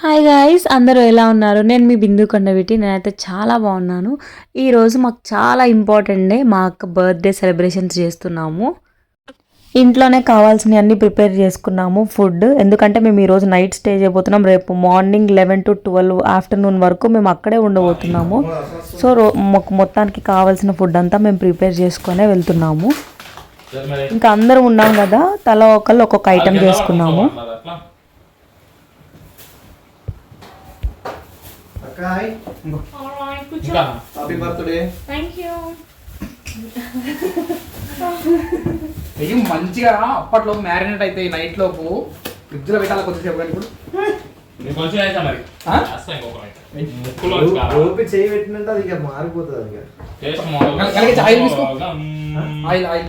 Hi guys, అందరూ ఎలా ఉన్నారు? నేను మీ బిందు కొండవిటి. నేనైతే చాలా బాగున్నాను. ఈరోజు మాకు చాలా ఇంపార్టెంట్ డే. మా అక్క బర్త్డే సెలబ్రేషన్స్ చేస్తున్నాము. ఇంట్లోనే కావాల్సినవి అన్నీ ప్రిపేర్ చేసుకున్నాము ఫుడ్. ఎందుకంటే మేము ఈరోజు నైట్ స్టే చేయబోతున్నాం. రేపు మార్నింగ్ 11 to 12 ఆఫ్టర్నూన్ వరకు మేము అక్కడే ఉండబోతున్నాము. సో మాకు మొత్తానికి కావాల్సిన ఫుడ్ అంతా మేము ప్రిపేర్ చేసుకునే వెళ్తున్నాము. ఇంకా అందరం ఉన్నాం కదా, తల ఒకళ్ళు ఒక్కొక్క ఐటెం చేసుకున్నాము. Hi. Alright, good Happy job. birthday. Thank you. అయ్యి మంచిగా అప్పట్లో మ్యారినేట్ అయితే ఈ నైట్ లోపు ఫ్రిడ్జ్ లో పెట్టాలి కొద్దిసేపు కానీ ఇప్పుడు చేయి పెట్టినంటే అది ఇక మారిపోతుంది. ఆయిల్ తీసుకో. ఆయిల్ ఆయిల్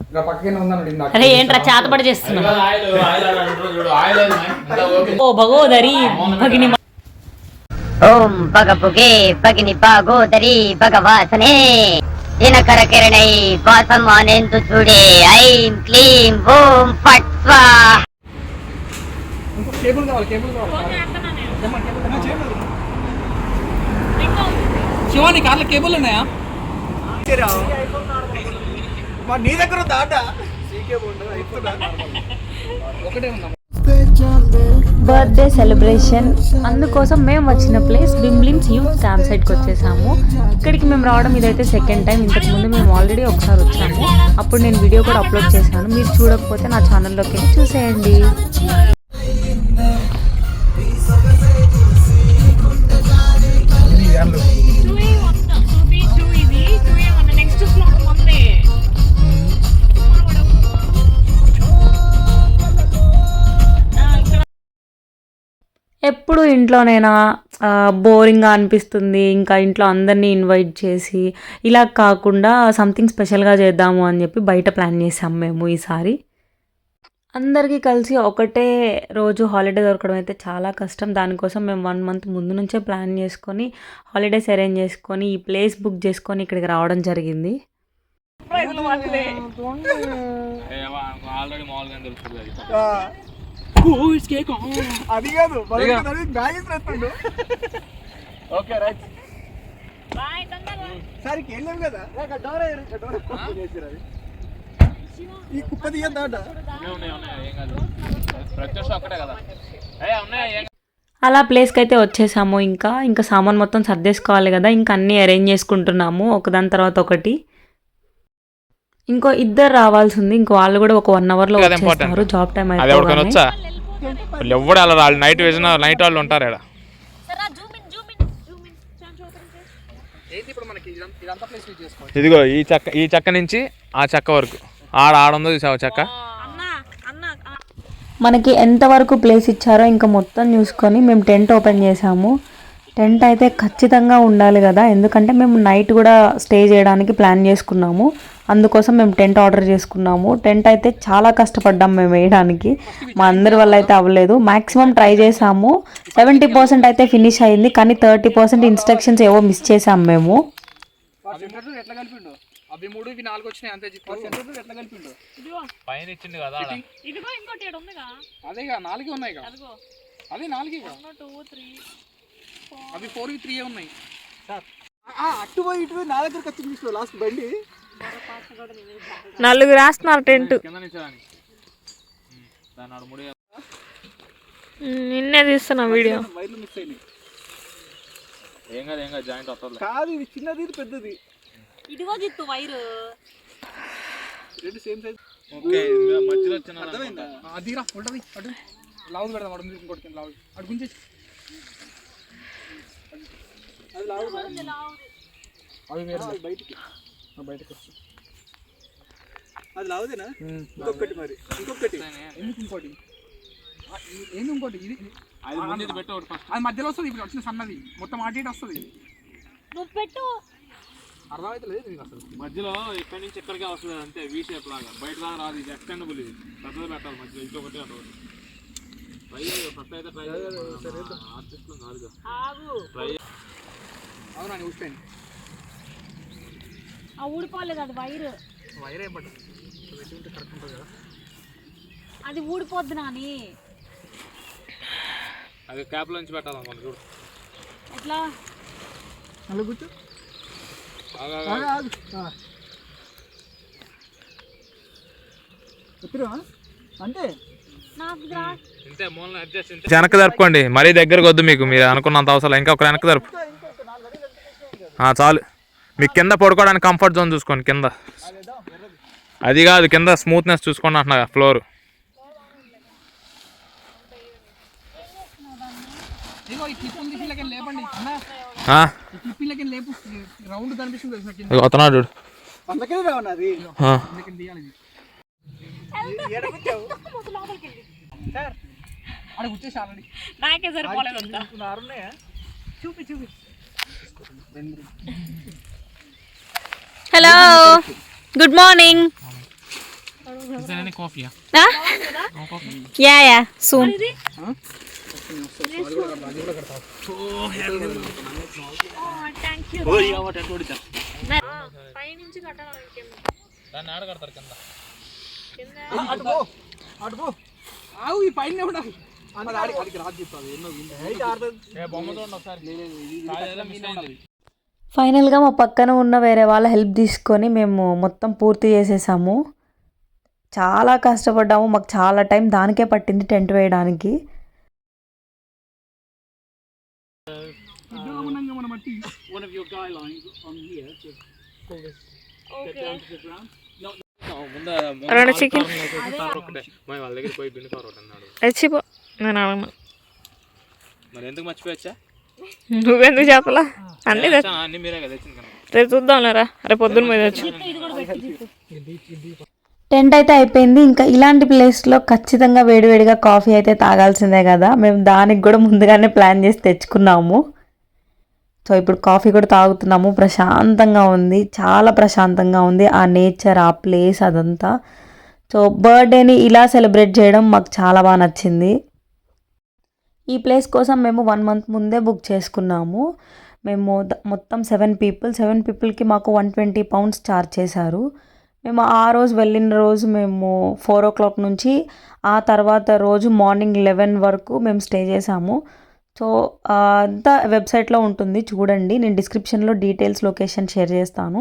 ఇంకా పక్కనే ఉందన్నాడు. అరే ఏంట్రా చేతపడి చేస్తున్నా? ఓ భగోదరి భగిని ఓం భగపుగే భగిని భాగోదరి భగవాసనే దినకర కిరణై వాసమానేందు చూడే ఐం క్లీం ఓం ఫట్ స్వాహ. కేబుల్ కావాలి, కేబుల్ కావాలి. శివాని కార్లో కేబుల్ ఉన్నాయా? నీ దగ్గర ఒకటే ఉందా? బర్త్డే సెలబ్రేషన్ అందుకోసం మేము వచ్చిన ప్లేస్ బిమ్లిమ్స్ యూత్ క్యాంప్ సైట్కి వచ్చేసాము. ఇక్కడికి మేము రావడం ఇదైతే సెకండ్ టైం. ఇంతకుముందు మేము ఆల్రెడీ ఒకసారి వచ్చాము. అప్పుడు నేను వీడియో కూడా అప్లోడ్ చేశాను. మీరు చూడకపోతే నా ఛానల్లోకి వెళ్ళి చూసేయండి. ఎప్పుడు ఇంట్లోనైనా బోరింగ్గా అనిపిస్తుంది. ఇంకా ఇంట్లో అందరినీ ఇన్వైట్ చేసి ఇలా కాకుండా సంథింగ్ స్పెషల్గా చేద్దాము అని చెప్పి బయట ప్లాన్ చేసాం మేము ఈసారి. అందరికీ కలిసి ఒకటే రోజు హాలిడే దొరకడం అయితే చాలా కష్టం. దానికోసం మేము 1 month ముందు నుంచే ప్లాన్ చేసుకొని హాలిడేస్ అరేంజ్ చేసుకొని ఈ ప్లేస్ బుక్ చేసుకొని ఇక్కడికి రావడం జరిగింది. అది కాదు ఓకే రైట్ సరే వెళ్ళాం కదా ఈ కుప్ప తీయద్దా అలా ప్లేస్కి అయితే వచ్చేసాము. ఇంకా సామాన్ మొత్తం సర్దేసుకోవాలి కదా, ఇంకా అన్నీ అరేంజ్ చేసుకుంటున్నాము ఒకదాని తర్వాత ఒకటి. ఇంకో ఇద్దరు రావాల్సి ఉంది. ఇంకో వాళ్ళు కూడా ఒక 1 hourలో వచ్చేస్తారు. జాబ్ టైం అయిపోయింది. ఎవడు అలా నైట్ విజన్ నైట్ వాళ్ళు ఉంటారు ఇక్కడ. ఇదిగో ఈ చెక్క నుంచి ఆ చెక్క వరకు ఆడుందో చూసావు చెక్క. మనకి ఎంతవరకు ప్లేస్ ఇచ్చారో ఇంకా మొత్తం చూసుకొని మేము టెంట్ ఓపెన్ చేసాము. టెంట్ అయితే ఖచ్చితంగా ఉండాలి కదా, ఎందుకంటే మేము నైట్ కూడా స్టే చేయడానికి ప్లాన్ చేసుకున్నాము. అందుకోసం మేము టెంట్ ఆర్డర్ చేసుకున్నాము. టెంట్ అయితే చాలా కష్టపడ్డాం మేము వేయడానికి. మా అందరి వల్ల అయితే అవ్వలేదు. మ్యాక్సిమం ట్రై చేసాము. 70% అయితే ఫినిష్ అయింది, కానీ 30% ఇన్స్ట్రక్షన్స్ ఏవో మిస్ చేసాం మేము. అవి 4-3 ఉన్నాయి అటు పోయి ఇటు నా దగ్గరకు వచ్చి లాస్ట్ బండి 4 రాస్తున్నారు టెంట్. నిన్నే తీస్తున్నా వీడియో. వైర్లు మిస్ అయినాయి. ఏం కాదు జాయింట్ వస్తుంది కాదు, ఇది చిన్నది ఇది పెద్దది. ఇదిగో జిత్తు వైర్ రెండు సేమ్ సైజ్. ఓకే మధ్యలో చిన్న అర్థమైందా? అదిరా ఉంటది అటు లావు పెడదాం. అటు ఇంకోటి లావు అటు గుంజే అది లావు అవి వేరు బయటికి వస్తుంది. అది లావుదేనా? ఇంకొకటి మరి ఇంకొకటి ఎందుకు ఇంకోటి ఏంది ఇంకోటి ఇది అది మధ్యలో వస్తుంది. ఇప్పుడు వచ్చిన సన్నది మొత్తం అటు ఇటు వస్తుంది. నువ్వు పెట్టు. అర్థమైతే లేదు నీకు అసలు. మధ్యలో ఇక్కడి నుంచి ఎక్కడికే వస్తుంది అంతే, వీ షేప్ లాగా. బయట రాదు, ఇది ఎక్స్టెండబుల్. ఇది పెద్దది పెట్టాలి మధ్యలో ఇంకొకటి అటు ట్రై ఫస్ట్ అయితే ట్రై ఆర్టిస్ట్ కాదుగా ట్రై. అవునా ఊసిపోయింది. ఊడిపోలేదు అది వైర్. వైర్ ఏం పట్టు కరెక్ట్ ఉంటుంది కదా. అది ఊడిపోద్ది నాని. అది క్యాప్లో నుంచి పెట్టాలి మనం చూడు. ఎట్లా అలా కూర్చో. ఆగు. అంటే ఇంతే మూలన అడ్జస్ట్ ఇంతే. వెనక్కి జరుపుకోండి, మరీ దగ్గరకు వద్దు మీకు, మీరు అనుకున్నంత అవసరం. ఇంకా ఒక వెనక్కి జరుపు. చాలు. మీకు కింద పడుకోవడానికి కంఫర్ట్ జోన్ చూసుకోండి. కింద అది కాదు, కింద స్మూత్నెస్ చూసుకోండి అంటున్నా. ఫ్లోర్ రౌండ్ కనిపిస్తుంది. వస్తున్నాడు చూడు. అందుకనే రావన్నది. నాకే సరిపోలేదు. Hello, good morning. కాఫీయా? Yeah soon. ఈ పైన ఉండాలి. ఫైనల్గా మా పక్కన ఉన్న వేరే వాళ్ళ హెల్ప్ తీసుకొని మేము మొత్తం పూర్తి చేసేసాము. చాలా కష్టపడ్డాము, మాకు చాలా టైం దానికే పట్టింది టెంట్ వేయడానికి. రెండు చికెన్ వాళ్ళ దగ్గర పోయి బిన్ను కావాలి అన్నాడు. వచ్చిపో, నేను అడగను. మరి ఎందుకు మర్చిపోయచ్చా? నువ్వెందుకు చెప్పలా? అన్నీ అన్ని మీరే కదా తెచ్చింది కదా. రేపు చూద్దాంలేరా, రేపు పొద్దున్న మీద వచ్చి. టెంట్ అయితే అయిపోయింది. ఇంకా ఇలాంటి ప్లేస్లో ఖచ్చితంగా వేడివేడిగా కాఫీ అయితే తాగాల్సిందే కదా. మేము దానికి కూడా ముందుగానే ప్లాన్ చేసి తెచ్చుకున్నాము. సో ఇప్పుడు కాఫీ కూడా తాగుతున్నాము. ప్రశాంతంగా ఉంది, చాలా ప్రశాంతంగా ఉంది. ఆ నేచర్, ఆ ప్లేస్, అదంతా. సో బర్త్డేని ఇలా సెలబ్రేట్ చేయడం మాకు చాలా బాగా నచ్చింది. ఈ ప్లేస్ కోసం మేము 1 month ముందే బుక్ చేసుకున్నాము. మేము మొత్తం 7 పీపుల్కి మాకు 120 pounds ఛార్జ్ చేశారు. మేము ఆ రోజు వెళ్ళిన రోజు మేము 4 o'clock నుంచి ఆ తర్వాత రోజు మార్నింగ్ 11 వరకు మేము స్టే చేసాము. సో అంతా వెబ్సైట్లో ఉంటుంది, చూడండి. నేను డిస్క్రిప్షన్లో డీటెయిల్స్, లొకేషన్ షేర్ చేస్తాను.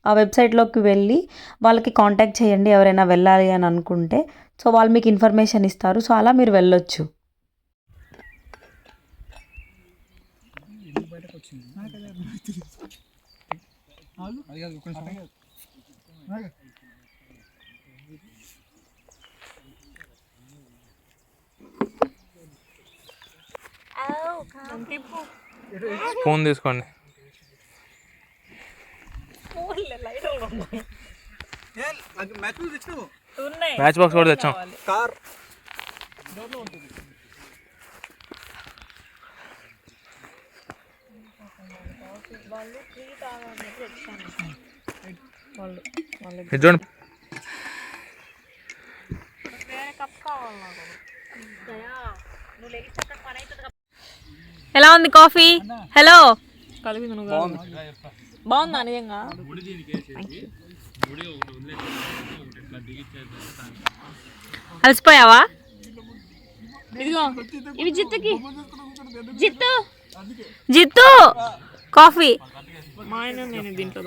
ఆ వెబ్సైట్లోకి వెళ్ళి వాళ్ళకి కాంటాక్ట్ చేయండి ఎవరైనా వెళ్ళాలి అని అనుకుంటే. సో వాళ్ళు మీకు ఇన్ఫర్మేషన్ ఇస్తారు. సో అలా మీరు వెళ్ళొచ్చు. స్పూన్ తీసుకోండి. మ్యాచ్ బాక్స్ కూడా తెచ్చాం. కార్ ఇది చూడండి. ఎలా ఉంది కాఫీ? హలో, బాగుందా నిజంగా? అలసిపోయావా? ఇదిగో ఇవి జిత్తుకి. జిత్తు కాఫీ. మా ఆయన నేను దీంట్లో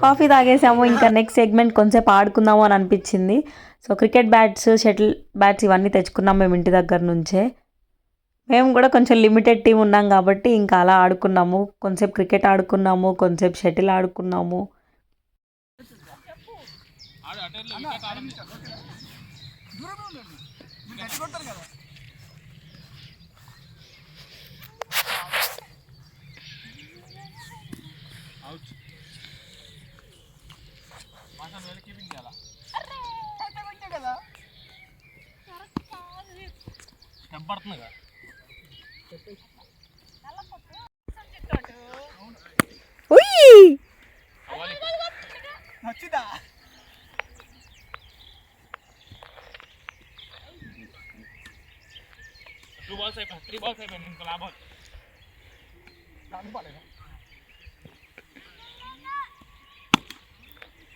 కాఫీ తాగేసాము. ఇంకా నెక్స్ట్ సెగ్మెంట్ కొంచెంసేపు ఆడుకుందాము అని అనిపించింది. So cricket bats, shuttle bats ఇవన్నీ తెచ్చుకున్నాం మేము ఇంటి దగ్గర నుంచే. మేము కూడా కొంచెం లిమిటెడ్ టీం ఉన్నాం కాబట్టి ఇంకా అలా ఆడుకున్నాము. కొంచెంసేపు క్రికెట్ ఆడుకున్నాము, కొంచెంసేపు షటిల్ ఆడుకున్నాము. నచ్చిదా?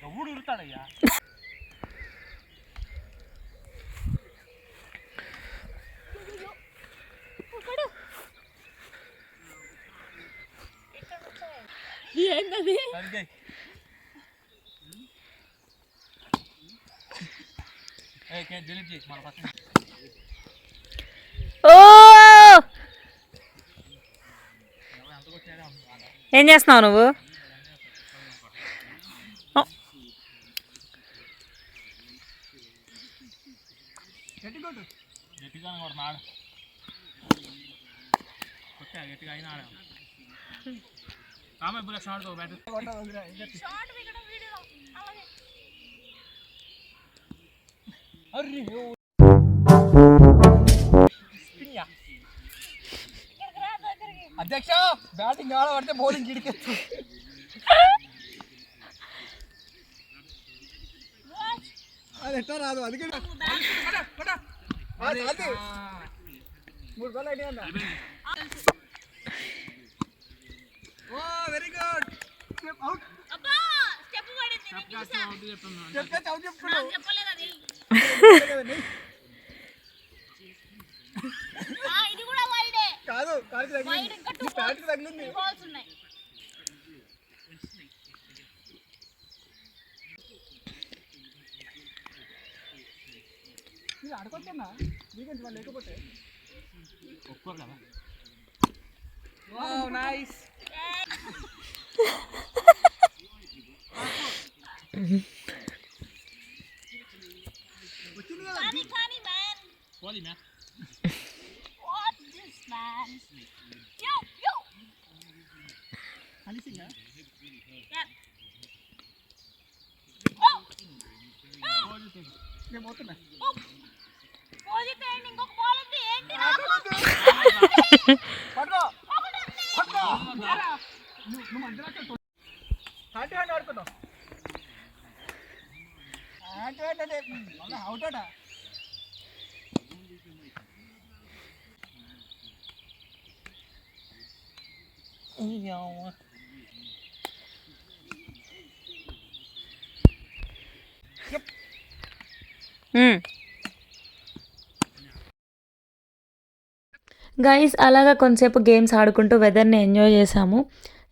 ఎవడు ఉరుతాడయ్యా? సరిగ్గా డిలీట్ చేసి మన ఫస్ట్ ఓ ఏం చేస్తున్నావు నువ్వు? గట్టిగా కూడా నాడు కొట్టా గట్టిగా అయినా ఆడా రామ ఇప్పుడు షార్ట్ బ్యాటరీ అధ్యక్ష బ్యాటింగ్ ఆడబడితే బౌలింగ్ గిడికెత్తు అది ఎట్లా రాదు అందుకే 3 బాల్ అయినా ఓ వెరీ గుడ్ స్టెప్ అవుట్ కాదు కాలికి తగిలింది మీరు ఆడుకోవచ్చన్నా వీకెండ్ వాళ్ళు లేకపోతే ఒప్పుకోరు కదా నైస్ పోలీ మ్యాచ్ కలిసిందా నేను పోతున్నా పట్టుకో పట్టుకో నువ్వు మధ్యలో హ్యాండ్ హ్యాండ్ ఆడుకున్నావు హ్యాండ్ హ్యాండ్ అంటే మళ్ళీ అవుట్ అట గైస్ అలాగా కొంతసేపు గేమ్స్ ఆడుకుంటూ వెదర్ని ఎంజాయ్ చేసాము.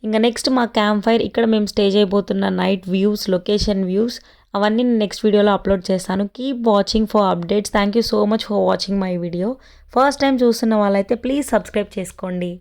ఇంకా నెక్స్ట్ మా క్యాంప్ ఫైర్ ఇక్కడ మేము స్టే చేయబోతున్న నైట్ వ్యూస్, లొకేషన్ వ్యూస్ అవన్నీ నేను నెక్స్ట్ వీడియోలో అప్లోడ్ చేస్తాను. Keep watching for updates. Thank you so much for watching my video. First time చూస్తున్న వాళ్ళైతే ప్లీజ్ సబ్స్క్రైబ్ చేసుకోండి.